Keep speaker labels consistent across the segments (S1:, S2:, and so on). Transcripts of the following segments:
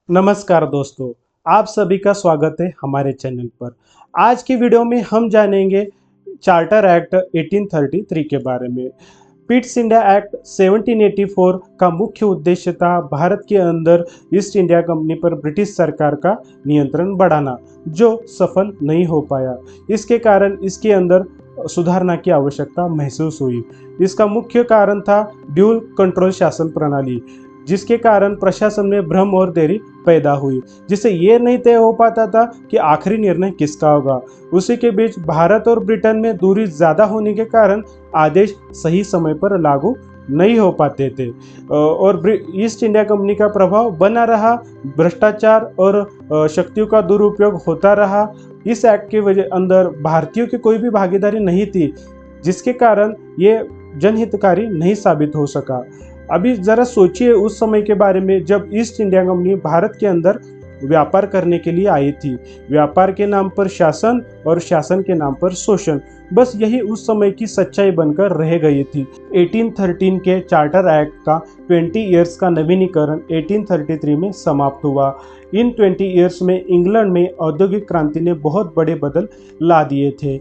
S1: नमस्कार दोस्तों, आप सभी का स्वागत है हमारे चैनल पर। आज की वीडियो में हम जानेंगे चार्टर एक्ट 1833 के बारे में। पिट्स इंडिया एक्ट 1784 का मुख्य उद्देश्य था भारत के अंदर ईस्ट इंडिया कंपनी पर ब्रिटिश सरकार का नियंत्रण बढ़ाना, जो सफल नहीं हो पाया। इसके कारण इसके अंदर सुधारना की आवश्यकता महसूस हुई। इसका मुख्य कारण था ड्यूल कंट्रोल शासन प्रणाली, जिसके कारण प्रशासन में भ्रम और देरी पैदा हुई, जिससे ये नहीं तय हो पाता था कि आखिरी निर्णय किसका होगा। उसी के बीच भारत और ब्रिटेन में दूरी ज़्यादा होने के कारण आदेश सही समय पर लागू नहीं हो पाते थे और ईस्ट इंडिया कंपनी का प्रभाव बना रहा। भ्रष्टाचार और शक्तियों का दुरुपयोग होता रहा। इस एक्ट के वजह अंदर भारतीयों की कोई भी भागीदारी नहीं थी, जिसके कारण ये जनहितकारी नहीं साबित हो सका। अभी जरा सोचिए उस समय के बारे में, जब ईस्ट इंडिया कंपनी भारत के अंदर व्यापार करने के लिए आई थी। व्यापार के नाम पर शासन और शासन के नाम पर शोषण, बस यही उस समय की सच्चाई बनकर रह गई थी। 1813 के चार्टर एक्ट का 20 इयर्स का नवीनीकरण 1833 में समाप्त हुआ। इन 20 इयर्स में इंग्लैंड में औद्योगिक क्रांति ने बहुत बड़े बदल ला दिए थे।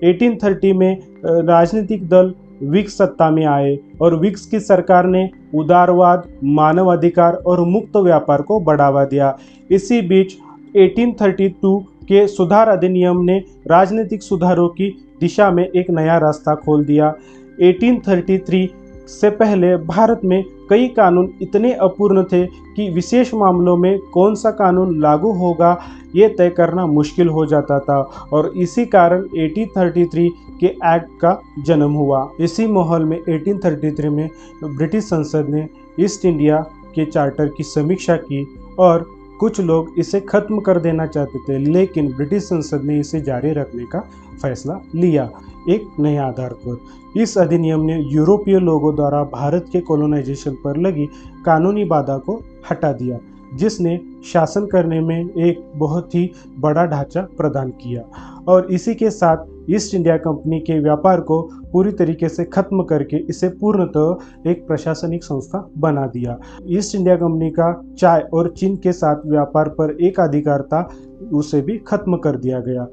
S1: 1830 में राजनीतिक दल विक्स सत्ता में आए और विक्स की सरकार ने उदारवाद, मानवाधिकार और मुक्त व्यापार को बढ़ावा दिया। इसी बीच 1832 के सुधार अधिनियम ने राजनीतिक सुधारों की दिशा में एक नया रास्ता खोल दिया। 1833 से पहले भारत में कई कानून इतने अपूर्ण थे कि विशेष मामलों में कौन सा कानून लागू होगा ये तय करना मुश्किल हो जाता था, और इसी कारण 1833 के एक्ट का जन्म हुआ। इसी माहौल में 1833 में ब्रिटिश संसद ने ईस्ट इंडिया के चार्टर की समीक्षा की और कुछ लोग इसे खत्म कर देना चाहते थे, लेकिन ब्रिटिश संसद ने इसे जारी रखने का फैसला लिया एक नए आधार पर। इस अधिनियम ने यूरोपीय लोगों द्वारा भारत के कॉलोनाइजेशन पर लगी कानूनी बाधा को हटा दिया, जिसने शासन करने में एक बहुत ही बड़ा ढांचा प्रदान किया, और इसी के साथ ईस्ट इंडिया कंपनी के व्यापार को पूरी तरीके से खत्म करके इसे पूर्णतः एक प्रशासनिक संस्था बना दिया। ईस्ट इंडिया कंपनी का चाय और चीन के साथ व्यापार पर एक अधिकार था, उसे भी खत्म कर दिया गया।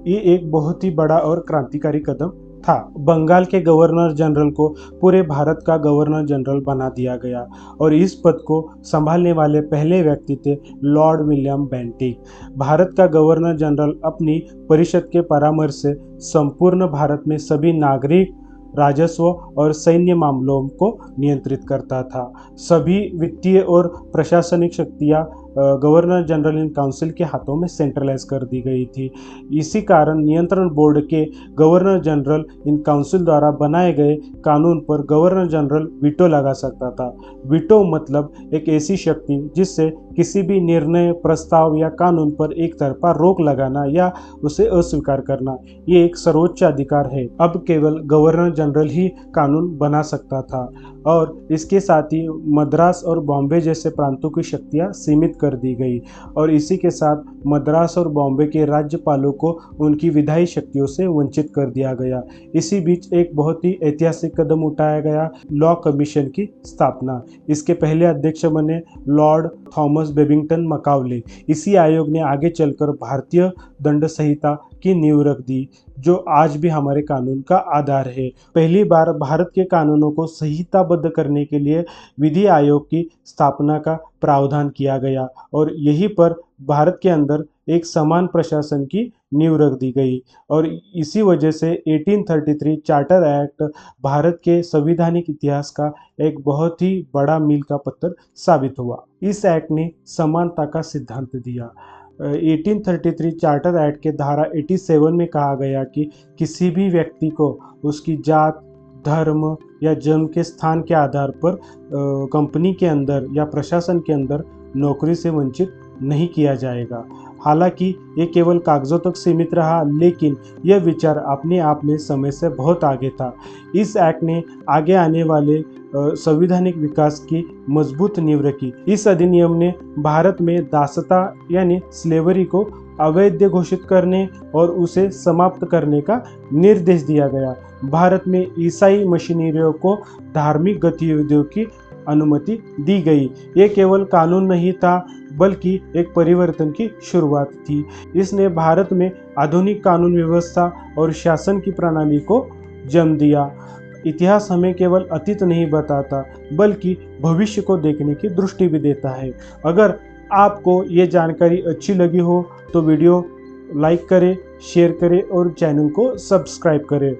S1: ये एक बहुत ही बड़ा और क्रांतिकारी कदम था। बंगाल के गवर्नर जनरल को पूरे भारत का गवर्नर जनरल बना दिया गया, और इस पद को संभालने वाले पहले व्यक्ति थे लॉर्ड विलियम बेंटिक। भारत का गवर्नर जनरल अपनी परिषद के परामर्श से संपूर्ण भारत में सभी नागरिक, राजस्व और सैन्य मामलों को नियंत्रित करता था। सभी वित्तीय और प्रशासनिक शक्तियां गवर्नर जनरल इन काउंसिल के हाथों में सेंट्रलाइज कर दी गई थी। इसी कारण नियंत्रण बोर्ड के गवर्नर जनरल इन काउंसिल द्वारा बनाए गए कानून पर गवर्नर जनरल वीटो लगा सकता था। वीटो मतलब एक ऐसी शक्ति जिससे किसी भी निर्णय, प्रस्ताव या कानून पर एक तरफा रोक लगाना या उसे अस्वीकार करना, ये एक सर्वोच्च अधिकार है। अब केवल गवर्नर जनरल ही कानून बना सकता था, और इसके साथ ही मद्रास और बॉम्बे जैसे प्रांतों की शक्तियां सीमित कर दी गई, और इसी के साथ मद्रास और बॉम्बे के राज्यपालों को उनकी विधायी शक्तियों से वंचित कर दिया गया। इसी बीच एक बहुत ही ऐतिहासिक कदम उठाया गया, लॉ कमीशन की स्थापना। इसके पहले अध्यक्ष बने लॉर्ड थॉमस बेबिंगटन मकाउले। इसी आयोग ने आगे चलकर भारतीय दंड संहिता की नींव रख दी, जो आज भी हमारे कानून का आधार है। पहली बार भारत के कानूनों को संहिताबद्ध करने के लिए विधि आयोग की स्थापना का प्रावधान किया गया, और यहीं पर भारत के अंदर एक समान प्रशासन की नींव रख दी गई, और इसी वजह से 1833 चार्टर एक्ट भारत के संवैधानिक इतिहास का एक बहुत ही बड़ा मील का पत्थर साबित हुआ। इस एक्ट ने समानता का सिद्धांत दिया। 1833 चार्टर एक्ट के धारा 87 में कहा गया कि किसी भी व्यक्ति को उसकी जात, धर्म या जन्म के स्थान के आधार पर कंपनी के अंदर या प्रशासन के अंदर नौकरी से वंचित नहीं किया जाएगा। हालांकि ये केवल कागजों तक सीमित रहा, लेकिन यह विचार अपने आप में समय से बहुत आगे था। इस एक्ट ने आगे आने वाले संवैधानिक विकास की मजबूत नींव रखी। इस अधिनियम ने भारत में दासता यानी स्लेवरी को अवैध घोषित करने और उसे समाप्त करने का निर्देश दिया गया। भारत में ईसाई मिशनरियों को धार्मिक गतिविधियों की अनुमति दी गई। ये केवल कानून नहीं था, बल्कि एक परिवर्तन की शुरुआत थी। इसने भारत में आधुनिक कानून व्यवस्था और शासन की प्रणाली को जन्म दिया। इतिहास हमें केवल अतीत नहीं बताता, बल्कि भविष्य को देखने की दृष्टि भी देता है। अगर आपको ये जानकारी अच्छी लगी हो तो वीडियो लाइक करें, शेयर करें और चैनल को सब्सक्राइब करें।